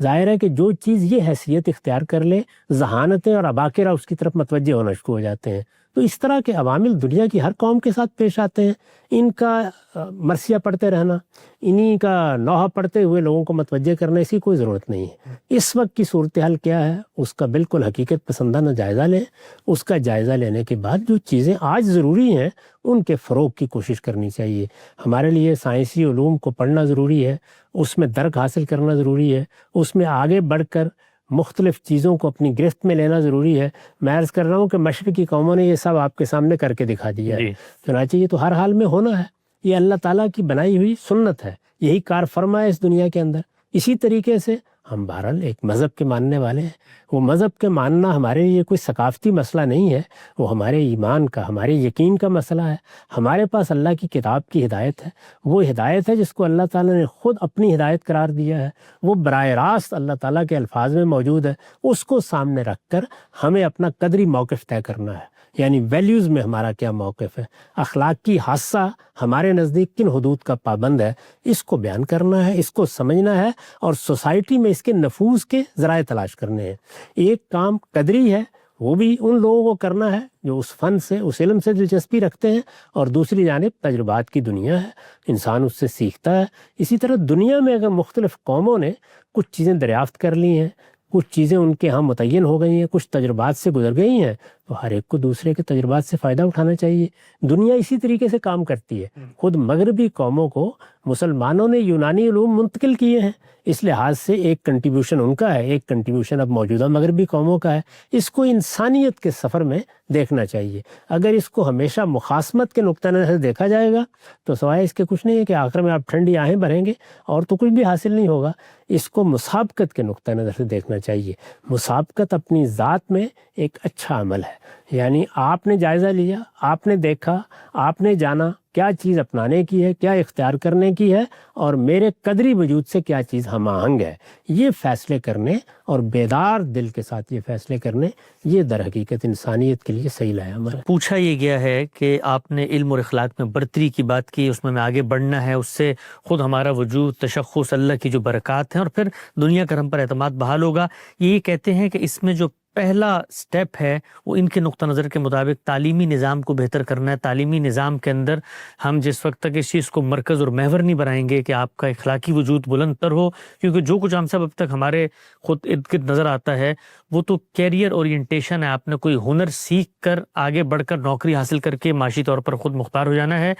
ظاہر ہے کہ جو چیز یہ حیثیت اختیار کر لے، ذہانتیں اور اباکرہ اس کی طرف متوجہ ہونا شروع ہو جاتے ہیں. تو اس طرح کے عوامل دنیا کی ہر قوم کے ساتھ پیش آتے ہیں. ان کا مرثیہ پڑھتے رہنا، انہی کا نوحہ پڑھتے ہوئے لوگوں کو متوجہ کرنے کی کوئی ضرورت نہیں ہے. اس وقت کی صورتحال کیا ہے اس کا بالکل حقیقت پسندانہ جائزہ لیں. اس کا جائزہ لینے کے بعد جو چیزیں آج ضروری ہیں ان کے فروغ کی کوشش کرنی چاہیے. ہمارے لیے سائنسی علوم کو پڑھنا ضروری ہے، اس میں درک حاصل کرنا ضروری ہے، اس میں آگے بڑھ کر مختلف چیزوں کو اپنی گرفت میں لینا ضروری ہے. میں عرض کر رہا ہوں کہ مشرقی قوموں نے یہ سب آپ کے سامنے کر کے دکھا دیا ہے. چنانچہ یہ تو ہر حال میں ہونا ہے. یہ اللہ تعالیٰ کی بنائی ہوئی سنت ہے. یہی کار فرما ہے اس دنیا کے اندر. اسی طریقے سے ہم بہرحال ایک مذہب کے ماننے والے ہیں. وہ مذہب کے ماننا ہمارے لیے کوئی ثقافتی مسئلہ نہیں ہے، وہ ہمارے ایمان کا، ہمارے یقین کا مسئلہ ہے. ہمارے پاس اللہ کی کتاب کی ہدایت ہے، وہ ہدایت ہے جس کو اللہ تعالیٰ نے خود اپنی ہدایت قرار دیا ہے، وہ براہ راست اللہ تعالیٰ کے الفاظ میں موجود ہے. اس کو سامنے رکھ کر ہمیں اپنا قدری موقف طے کرنا ہے، یعنی ویلیوز میں ہمارا کیا موقف ہے، اخلاقی حادثہ ہمارے نزدیک کن حدود کا پابند ہے، اس کو بیان کرنا ہے، اس کو سمجھنا ہے اور سوسائٹی میں اس کے نفوذ کے ذرائع تلاش کرنے ہیں. ایک کام قدری ہے، وہ بھی ان لوگوں کو کرنا ہے جو اس فن سے، اس علم سے دلچسپی رکھتے ہیں، اور دوسری جانب تجربات کی دنیا ہے، انسان اس سے سیکھتا ہے. اسی طرح دنیا میں اگر مختلف قوموں نے کچھ چیزیں دریافت کر لی ہیں، کچھ چیزیں ان کے ہاں متعین ہو گئی ہیں، کچھ تجربات سے گزر گئی ہیں، تو ہر ایک کو دوسرے کے تجربات سے فائدہ اٹھانا چاہیے. دنیا اسی طریقے سے کام کرتی ہے. خود مغربی قوموں کو مسلمانوں نے یونانی علوم منتقل کیے ہیں، اس لحاظ سے ایک کنٹریبیوشن ان کا ہے، ایک کنٹریبیوشن اب موجودہ مغربی قوموں کا ہے. اس کو انسانیت کے سفر میں دیکھنا چاہیے. اگر اس کو ہمیشہ مخاصمت کے نقطہ نظر سے دیکھا جائے گا تو سوائے اس کے کچھ نہیں ہے کہ آخر میں آپ ٹھنڈی آہیں بھریں گے اور تو کچھ بھی حاصل نہیں ہوگا. اس کو مسابقت کے نقطہ نظر سے دیکھنا چاہیے. مسابقت اپنی ذات میں ایک اچھا عمل ہے، یعنی آپ نے جائزہ لیا، آپ نے دیکھا، آپ نے جانا کیا چیز اپنانے کی ہے، کیا اختیار کرنے کی ہے، اور میرے قدری وجود سے کیا چیز ہم آہنگ ہے. یہ فیصلے کرنے اور بیدار دل کے ساتھ یہ فیصلے کرنے، یہ در حقیقت انسانیت کے لیے صحیح لایا عمل ہے. پوچھا یہ گیا ہے کہ آپ نے علم اور اخلاق میں برتری کی بات کی، اس میں آگے بڑھنا ہے، اس سے خود ہمارا وجود، تشخص، اللہ کی جو برکات ہیں، اور پھر دنیا کا ہم پر اعتماد بحال ہوگا. یہ کہتے ہیں کہ اس میں جو پہلا سٹیپ ہے وہ ان کے نقطہ نظر کے مطابق تعلیمی نظام کو بہتر کرنا ہے. تعلیمی نظام کے اندر ہم جس وقت تک اس چیز کو مرکز اور محور نہیں بنائیں گے کہ آپ کا اخلاقی وجود بلند تر ہو، کیونکہ جو کچھ ہم سب اب تک ہمارے خود ارد گرد نظر آتا ہے وہ تو کیریئر اورینٹیشن ہے. آپ نے کوئی ہنر سیکھ کر آگے بڑھ کر نوکری حاصل کر کے معاشی طور پر خود مختار ہو جانا ہے.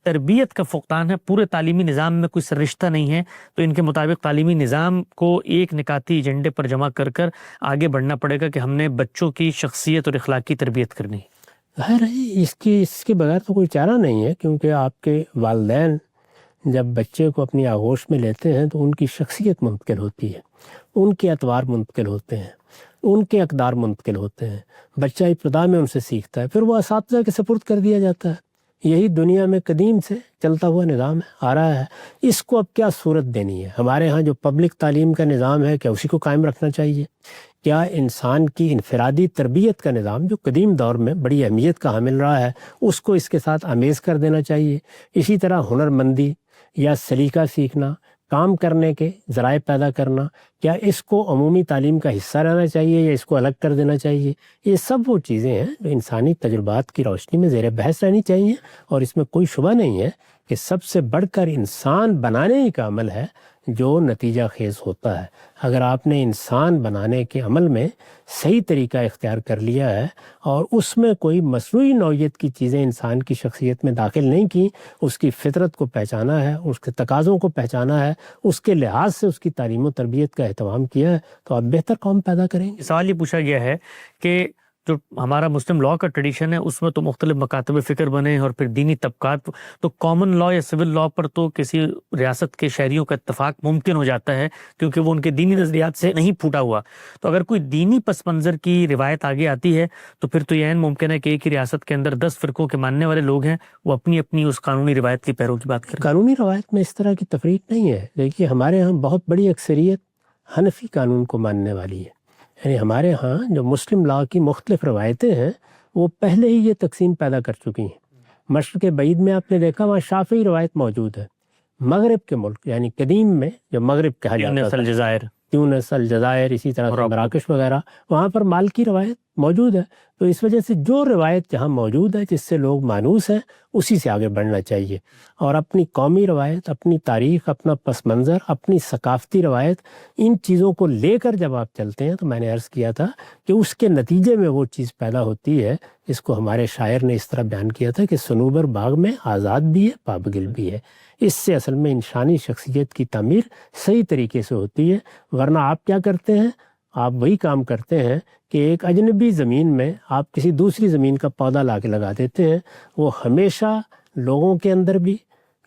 تربیت کا فقدان ہے، پورے تعلیمی نظام میں کوئی سررشتہ نہیں ہے. تو ان کے مطابق تعلیمی نظام کو ایک نکاتی ایجنڈے پر جمع کر کر آگے بڑھنا پڑے گا کہ ہم نے بچوں کی شخصیت اور اخلاقی تربیت کرنی. ظاہر ہے اس کے بغیر تو کوئی چارہ نہیں ہے، کیونکہ آپ کے والدین جب بچے کو اپنی آغوش میں لیتے ہیں تو ان کی شخصیت منتقل ہوتی ہے، ان کے اطوار منتقل ہوتے ہیں، ان کے اقدار منتقل ہوتے ہیں. بچہ ابتدا میں ان سے سیکھتا ہے، پھر وہ اساتذہ کے سپرد کر دیا جاتا ہے. یہی دنیا میں قدیم سے چلتا ہوا نظام آ رہا ہے. اس کو اب کیا صورت دینی ہے؟ ہمارے ہاں جو پبلک تعلیم کا نظام ہے، کیا اسی کو قائم رکھنا چاہیے؟ کیا انسان کی انفرادی تربیت کا نظام جو قدیم دور میں بڑی اہمیت کا حامل رہا ہے، اس کو اس کے ساتھ آمیز کر دینا چاہیے؟ اسی طرح ہنر مندی یا سلیقہ سیکھنا، کام کرنے کے ذرائع پیدا کرنا، کیا اس کو عمومی تعلیم کا حصہ رہنا چاہیے یا اس کو الگ کر دینا چاہیے؟ یہ سب وہ چیزیں ہیں جو انسانی تجربات کی روشنی میں زیر بحث رہنی چاہیے، اور اس میں کوئی شبہ نہیں ہے کہ سب سے بڑھ کر انسان بنانے کا عمل ہے جو نتیجہ خیز ہوتا ہے. اگر آپ نے انسان بنانے کے عمل میں صحیح طریقہ اختیار کر لیا ہے اور اس میں کوئی مصنوعی نوعیت کی چیزیں انسان کی شخصیت میں داخل نہیں کی، اس کی فطرت کو پہچانا ہے، اس کے تقاضوں کو پہچانا ہے، اس کے لحاظ سے اس کی تعلیم و تربیت کا اہتمام کیا ہے، تو آپ بہتر قوم پیدا کریں گے. سوال یہ پوچھا گیا ہے کہ جو ہمارا مسلم لاء کا ٹریڈیشن ہے اس میں تو مختلف مکاتب فکر بنے اور پھر دینی طبقات، تو کامن لاء یا سول لاء پر تو کسی ریاست کے شہریوں کا اتفاق ممکن ہو جاتا ہے کیونکہ وہ ان کے دینی نظریات سے نہیں پھوٹا ہوا. تو اگر کوئی دینی پس منظر کی روایت آگے آتی ہے تو پھر تو یہ عین ممکن ہے کہ ایک ہی ریاست کے اندر 10 فرقوں کے ماننے والے لوگ ہیں، وہ اپنی اپنی اس قانونی روایت کی پیرو کی بات کریں. قانونی روایت میں اس طرح کی تفریق نہیں ہے. دیکھیے ہمارے ہاں بہت بڑی اکثریت حنفی قانون کو ماننے والی ہے. یعنی ہمارے ہاں جو مسلم لاء کی مختلف روایتیں ہیں وہ پہلے ہی یہ تقسیم پیدا کر چکی ہیں. مشرق بعید میں آپ نے دیکھا وہاں شافعی روایت موجود ہے. مغرب کے ملک یعنی قدیم میں جو مغرب کہا جاتا تھا، الجزائر، تیونس، الجزائر، اسی طرح سے مراکش وغیرہ، وہاں پر مالکی روایت موجود ہے. تو اس وجہ سے جو روایت جہاں موجود ہے جس سے لوگ مانوس ہیں اسی سے آگے بڑھنا چاہیے، اور اپنی قومی روایت، اپنی تاریخ، اپنا پس منظر، اپنی ثقافتی روایت، ان چیزوں کو لے کر جب آپ چلتے ہیں تو میں نے عرض کیا تھا کہ اس کے نتیجے میں وہ چیز پیدا ہوتی ہے جس کو ہمارے شاعر نے اس طرح بیان کیا تھا کہ صنوبر باغ میں آزاد بھی ہے، پابگل بھی ہے. اس سے اصل میں انسانی شخصیت کی تعمیر صحیح طریقے سے ہوتی ہے. ورنہ آپ کیا کرتے ہیں؟ آپ وہی کام کرتے ہیں کہ ایک اجنبی زمین میں آپ کسی دوسری زمین کا پودا لا کے لگا دیتے ہیں. وہ ہمیشہ لوگوں کے اندر بھی،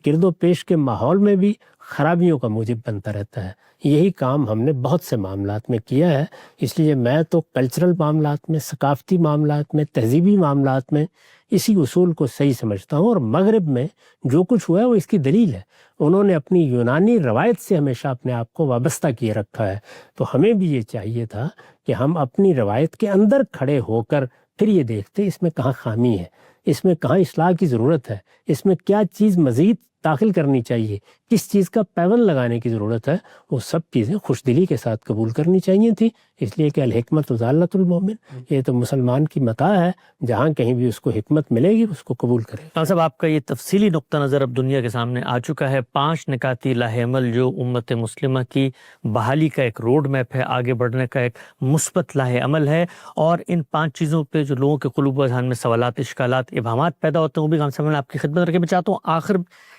گرد و پیش کے ماحول میں بھی خرابیوں کا موجب بنتا رہتا ہے۔ یہی کام ہم نے بہت سے معاملات میں کیا ہے، اس لیے میں تو کلچرل معاملات میں، ثقافتی معاملات میں، تہذیبی معاملات میں اسی اصول کو صحیح سمجھتا ہوں۔ اور مغرب میں جو کچھ ہوا ہے وہ اس کی دلیل ہے، انہوں نے اپنی یونانی روایت سے ہمیشہ اپنے آپ کو وابستہ کیے رکھا ہے، تو ہمیں بھی یہ چاہیے تھا کہ ہم اپنی روایت کے اندر کھڑے ہو کر پھر یہ دیکھتے اس میں کہاں خامی ہے، اس میں کہاں اصلاح کی ضرورت ہے، اس میں کیا چیز مزید داخل کرنی چاہیے، کس چیز کا پیوند لگانے کی ضرورت ہے، وہ سب چیزیں خوش دلی کے ساتھ قبول کرنی چاہیے تھی۔ اس لیے کہ الحکمت ضالۃ المومن، یہ تو مسلمان کی متاع ہے، جہاں کہیں بھی اس کو حکمت ملے گی اس کو قبول کرے۔ خان صاحب، آپ کا یہ تفصیلی نقطہ نظر اب دنیا کے سامنے آ چکا ہے۔ 5 نکاتی لاہ عمل جو امت مسلمہ کی بحالی کا ایک روڈ میپ ہے، آگے بڑھنے کا ایک مثبت لاہ عمل ہے، اور ان 5 چیزوں پہ جو لوگوں کے قلوب و اذہان میں سوالات، اشکالات، ابہامات پیدا ہوتے ہیں، وہ بھی خان صاحب نے آپ کی خدمت رکھے۔ میں چاہتا ہوں آخر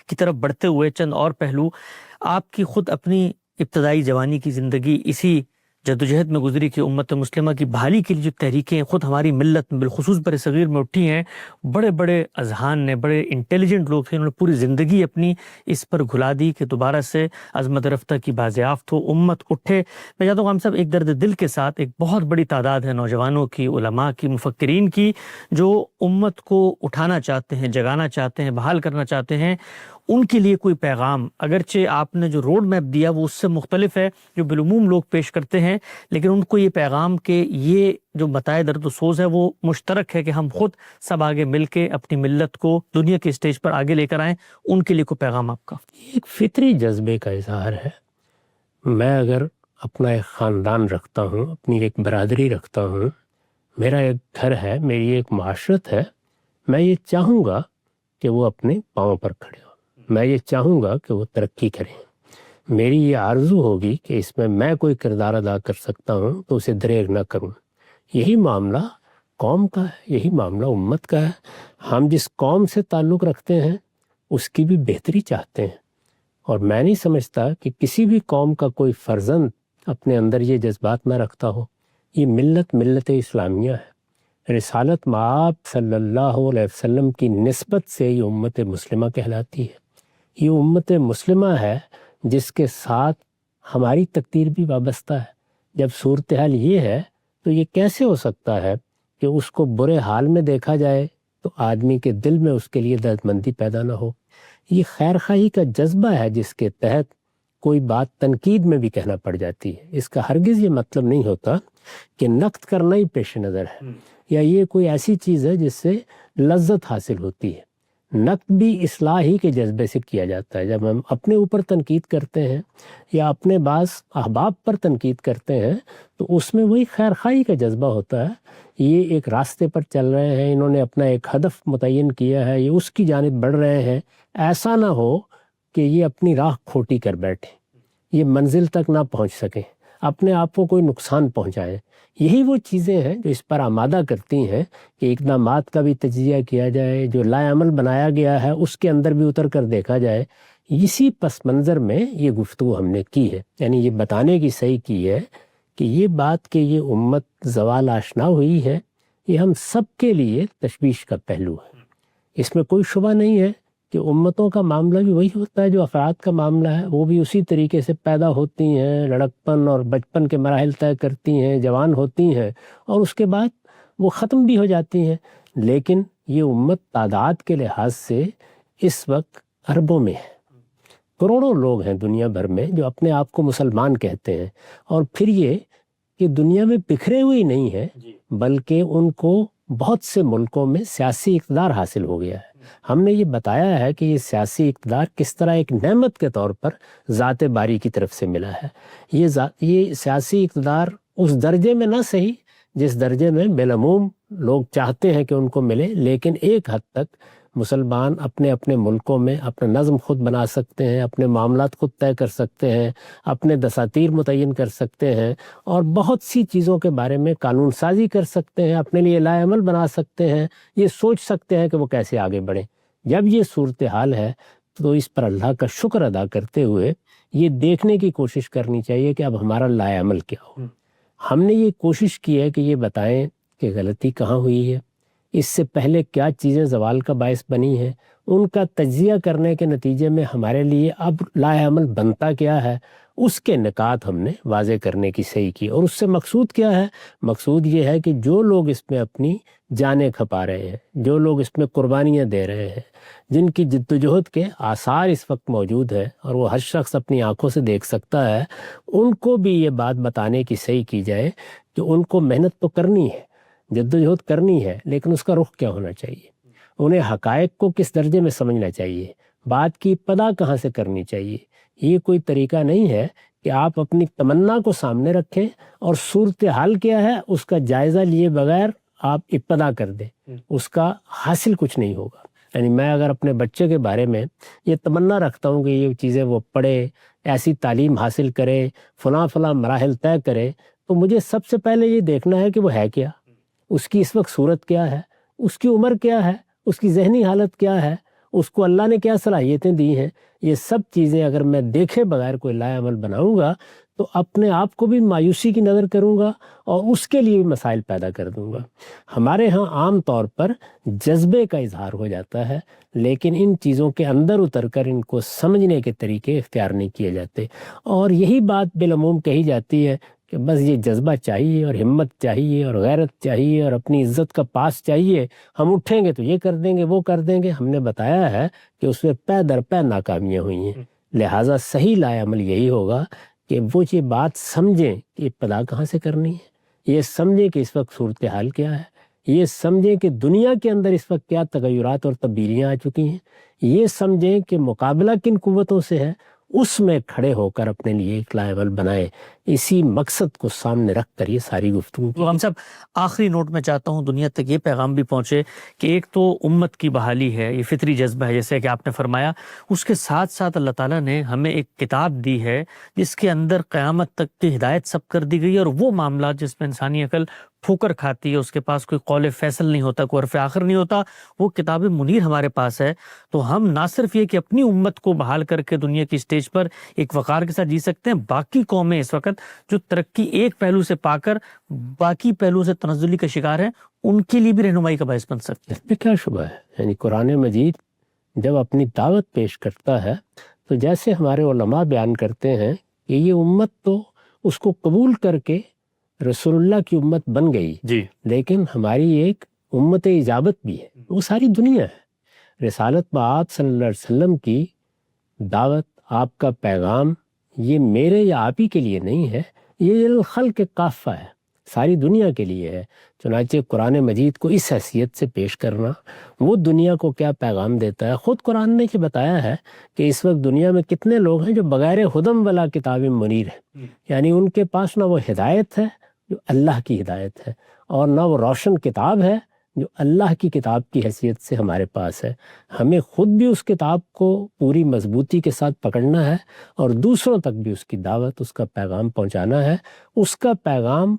کی طرف بڑھتے ہوئے چند اور پہلو، آپ کی خود اپنی ابتدائی جوانی کی زندگی اسی جدوجہد میں گزری کہ امت مسلمہ کی بحالی کے لیے جو تحریکیں خود ہماری ملت میں بالخصوص بر صغیر میں اٹھی ہیں، بڑے بڑے اذہان نے، بڑے انٹیلیجنٹ لوگ تھے، انہوں نے پوری زندگی اپنی اس پر گھلا دی کہ دوبارہ سے عظمت رفتہ کی بازیافت ہو، امت اٹھے۔ میں چاہتا ہوں ہم سب ایک درد دل کے ساتھ، ایک بہت بڑی تعداد ہے نوجوانوں کی، علماء کی، مفکرین کی، جو امت کو اٹھانا چاہتے ہیں، جگانا چاہتے ہیں، بحال کرنا چاہتے ہیں، ان کے لیے کوئی پیغام، اگرچہ آپ نے جو روڈ میپ دیا وہ اس سے مختلف ہے جو بالعموم لوگ پیش کرتے ہیں، لیکن ان کو یہ پیغام کہ یہ جو بتائے درد و سوز ہے وہ مشترک ہے کہ ہم خود سب آگے مل کے اپنی ملت کو دنیا کے اسٹیج پر آگے لے کر آئیں، ان کے لیے کوئی پیغام آپ کا؟ ایک فطری جذبے کا اظہار ہے۔ میں اگر اپنا ایک خاندان رکھتا ہوں، اپنی ایک برادری رکھتا ہوں، میرا ایک گھر ہے، میری ایک معاشرت ہے، میں یہ چاہوں گا کہ وہ اپنے پاؤں پر کھڑے ہو، میں یہ چاہوں گا کہ وہ ترقی کریں، میری یہ آرزو ہوگی کہ اس میں کوئی کردار ادا کر سکتا ہوں تو اسے دریغ نہ کروں۔ یہی معاملہ قوم کا ہے، یہی معاملہ امت کا ہے۔ ہم جس قوم سے تعلق رکھتے ہیں اس کی بھی بہتری چاہتے ہیں، اور میں نہیں سمجھتا کہ کسی بھی قوم کا کوئی فرزند اپنے اندر یہ جذبات نہ رکھتا ہو۔ یہ ملت اسلامیہ ہے، رسالت مآب صلی اللہ علیہ وسلم کی نسبت سے یہ امت مسلمہ کہلاتی ہے۔ یہ امت مسلمہ ہے جس کے ساتھ ہماری تقدیر بھی وابستہ ہے۔ جب صورتحال یہ ہے تو یہ کیسے ہو سکتا ہے کہ اس کو برے حال میں دیکھا جائے تو آدمی کے دل میں اس کے لیے دردمندی پیدا نہ ہو؟ یہ خیر خواہی کا جذبہ ہے جس کے تحت کوئی بات تنقید میں بھی کہنا پڑ جاتی ہے۔ اس کا ہرگز یہ مطلب نہیں ہوتا کہ نقد کرنا ہی پیش نظر ہے، یا یہ کوئی ایسی چیز ہے جس سے لذت حاصل ہوتی ہے۔ نقد بھی اصلاح ہی کے جذبے سے کیا جاتا ہے۔ جب ہم اپنے اوپر تنقید کرتے ہیں یا اپنے بعض احباب پر تنقید کرتے ہیں تو اس میں وہی خیر خواہی کا جذبہ ہوتا ہے۔ یہ ایک راستے پر چل رہے ہیں، انہوں نے اپنا ایک ہدف متعین کیا ہے، یہ اس کی جانب بڑھ رہے ہیں، ایسا نہ ہو کہ یہ اپنی راہ کھوٹی کر بیٹھیں، یہ منزل تک نہ پہنچ سکیں، اپنے آپ کو کوئی نقصان پہنچائیں۔ یہی وہ چیزیں ہیں جو اس پر آمادہ کرتی ہیں کہ اقدامات کا بھی تجزیہ کیا جائے، جو لائے عمل بنایا گیا ہے اس کے اندر بھی اتر کر دیکھا جائے۔ اسی پس منظر میں یہ گفتگو ہم نے کی ہے، یعنی یہ بتانے کی صحیح کی ہے کہ یہ بات کہ یہ امت زوال آشنا ہوئی ہے، یہ ہم سب کے لیے تشویش کا پہلو ہے۔ اس میں کوئی شبہ نہیں ہے کہ امتوں کا معاملہ بھی وہی ہوتا ہے جو افراد کا معاملہ ہے، وہ بھی اسی طریقے سے پیدا ہوتی ہیں، لڑکپن اور بچپن کے مراحل طے کرتی ہیں، جوان ہوتی ہیں، اور اس کے بعد وہ ختم بھی ہو جاتی ہیں۔ لیکن یہ امت تعداد کے لحاظ سے اس وقت اربوں میں ہے، کروڑوں لوگ ہیں دنیا بھر میں جو اپنے آپ کو مسلمان کہتے ہیں، اور پھر یہ کہ دنیا میں بکھرے ہوئے نہیں ہیں بلکہ ان کو بہت سے ملکوں میں سیاسی اقتدار حاصل ہو گیا ہے۔ ہم نے یہ بتایا ہے کہ یہ سیاسی اقتدار کس طرح ایک نعمت کے طور پر ذات باری کی طرف سے ملا ہے۔ یہ سیاسی اقتدار اس درجے میں نہ صحیح جس درجے میں بالعموم لوگ چاہتے ہیں کہ ان کو ملے، لیکن ایک حد تک مسلمان اپنے اپنے ملکوں میں اپنا نظم خود بنا سکتے ہیں، اپنے معاملات خود طے کر سکتے ہیں، اپنے دساتیر متعین کر سکتے ہیں، اور بہت سی چیزوں کے بارے میں قانون سازی کر سکتے ہیں، اپنے لیے لائے عمل بنا سکتے ہیں، یہ سوچ سکتے ہیں کہ وہ کیسے آگے بڑھیں۔ جب یہ صورتحال ہے تو اس پر اللہ کا شکر ادا کرتے ہوئے یہ دیکھنے کی کوشش کرنی چاہیے کہ اب ہمارا لائے عمل کیا ہو۔ ہم نے یہ کوشش کی ہے کہ یہ بتائیں کہ غلطی کہاں ہوئی ہے، اس سے پہلے کیا چیزیں زوال کا باعث بنی ہیں، ان کا تجزیہ کرنے کے نتیجے میں ہمارے لیے اب لائحہ عمل بنتا کیا ہے، اس کے نکات ہم نے واضح کرنے کی صحیح کی۔ اور اس سے مقصود کیا ہے؟ مقصود یہ ہے کہ جو لوگ اس میں اپنی جانیں کھپا رہے ہیں، جو لوگ اس میں قربانیاں دے رہے ہیں، جن کی جد و جہد کے آثار اس وقت موجود ہے اور وہ ہر شخص اپنی آنکھوں سے دیکھ سکتا ہے، ان کو بھی یہ بات بتانے کی صحیح کی جائے کہ ان کو محنت تو کرنی ہے، جد و جہد کرنی ہے، لیکن اس کا رخ کیا ہونا چاہیے، انہیں حقائق کو کس درجے میں سمجھنا چاہیے، بات کی ابتدا کہاں سے کرنی چاہیے۔ یہ کوئی طریقہ نہیں ہے کہ آپ اپنی تمنا کو سامنے رکھیں اور صورتحال کیا ہے اس کا جائزہ لیے بغیر آپ ابتدا کر دیں، اس کا حاصل کچھ نہیں ہوگا۔ یعنی میں اگر اپنے بچے کے بارے میں یہ تمنا رکھتا ہوں کہ یہ چیزیں وہ پڑھے، ایسی تعلیم حاصل کرے، فلاں مراحل طے کرے، تو مجھے سب سے پہلے یہ دیکھنا ہے کہ وہ ہے کیا، اس کی اس وقت صورت کیا ہے، اس کی عمر کیا ہے، اس کی ذہنی حالت کیا ہے، اس کو اللہ نے کیا صلاحیتیں دی ہیں۔ یہ سب چیزیں اگر میں دیکھے بغیر کوئی لائحہ عمل بناؤں گا تو اپنے آپ کو بھی مایوسی کی نظر کروں گا اور اس کے لیے بھی مسائل پیدا کر دوں گا۔ ہمارے ہاں عام طور پر جذبے کا اظہار ہو جاتا ہے، لیکن ان چیزوں کے اندر اتر کر ان کو سمجھنے کے طریقے اختیار نہیں کیے جاتے، اور یہی بات بالعموم کہی جاتی ہے کہ بس یہ جذبہ چاہیے اور ہمت چاہیے اور غیرت چاہیے اور اپنی عزت کا پاس چاہیے، ہم اٹھیں گے تو یہ کر دیں گے وہ کر دیں گے۔ ہم نے بتایا ہے کہ اس میں پے در پے ناکامیاں ہوئی ہیں، لہٰذا صحیح لائحہ عمل یہی ہوگا کہ وہ یہ بات سمجھیں کہ ابتدا کہاں سے کرنی ہے، یہ سمجھیں کہ اس وقت صورتحال کیا ہے، یہ سمجھیں کہ دنیا کے اندر اس وقت کیا تغیرات اور تبدیلیاں آ چکی ہیں، یہ سمجھیں کہ مقابلہ کن قوتوں سے ہے، اس میں کھڑے ہو کر اپنے لیے ایک لائحہ عمل بنائیں۔ اسی مقصد کو سامنے رکھ کر یہ ساری گفتگو کی۔ ہم سب آخری نوٹ میں چاہتا ہوں دنیا تک یہ پیغام بھی پہنچے کہ ایک تو امت کی بحالی ہے، یہ فطری جذبہ ہے جیسے کہ آپ نے فرمایا، اس کے ساتھ ساتھ اللہ تعالیٰ نے ہمیں ایک کتاب دی ہے جس کے اندر قیامت تک کی ہدایت سب کر دی گئی ہے، اور وہ معاملات جس میں انسانی عقل ٹھوکر کھاتی ہے، اس کے پاس کوئی قول فیصل نہیں ہوتا، کوئی عرف آخر نہیں ہوتا، وہ کتاب منیر ہمارے پاس ہے۔ تو ہم نہ صرف یہ کہ اپنی امت کو بحال کر کے دنیا کی اسٹیج پر ایک وقار کے ساتھ جی سکتے ہیں، باقی قومیں اس وقت جو ترقی ایک پہلو سے پا کر باقی پہلو سے تنزلی کا شکار ہیں، ان کے لیے بھی رہنمائی کا باعث بن سکتے ہیں۔ اس میں کیا شبہ ہے؟ یعنی قرآن مجید جب اپنی دعوت پیش کرتا ہے تو جیسے ہمارے علماء بیان کرتے ہیں کہ یہ امت تو اس کو قبول کر کے رسول اللہ کی امت بن گئی، جی، لیکن ہماری ایک امت اجابت بھی ہے، وہ ساری دنیا ہے۔ رسالت بآب صلی اللہ علیہ وسلم کی دعوت، آپ کا پیغام، یہ میرے یا آپ ہی کے لیے نہیں ہے، یہ الخلق کافہ ہے، ساری دنیا کے لیے ہے۔ چنانچہ قرآن مجید کو اس حیثیت سے پیش کرنا، وہ دنیا کو کیا پیغام دیتا ہے۔ خود قرآن نے یہ بتایا ہے کہ اس وقت دنیا میں کتنے لوگ ہیں جو بغیر ہدم ولا کتاب منیر ہیں، یعنی ان کے پاس نہ وہ ہدایت ہے جو اللہ کی ہدایت ہے، اور نہ وہ روشن کتاب ہے جو اللہ کی کتاب کی حیثیت سے ہمارے پاس ہے۔ ہمیں خود بھی اس کتاب کو پوری مضبوطی کے ساتھ پکڑنا ہے اور دوسروں تک بھی اس کی دعوت، اس کا پیغام پہنچانا ہے۔ اس کا پیغام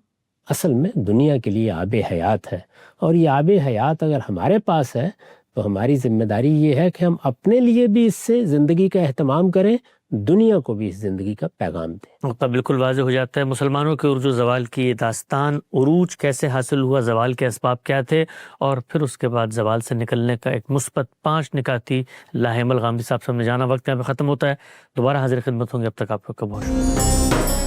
اصل میں دنیا کے لیے آب حیات ہے، اور یہ آب حیات اگر ہمارے پاس ہے تو ہماری ذمہ داری یہ ہے کہ ہم اپنے لیے بھی اس سے زندگی کا اہتمام کریں، دنیا کو بھی اس زندگی کا پیغام دیں۔ نقطہ بالکل واضح ہو جاتا ہے۔ مسلمانوں کے عروج و زوال کی داستان، عروج کیسے حاصل ہوا، زوال کے اسباب کیا تھے، اور پھر اس کے بعد زوال سے نکلنے کا ایک مثبت 5 نکاتی لائحہ عمل غامدی صاحب سے ہم نے جانا۔ وقت یہاں پہ ختم ہوتا ہے، دوبارہ حاضر خدمت ہوں گے، اب تک آپ کا بہت شکریہ۔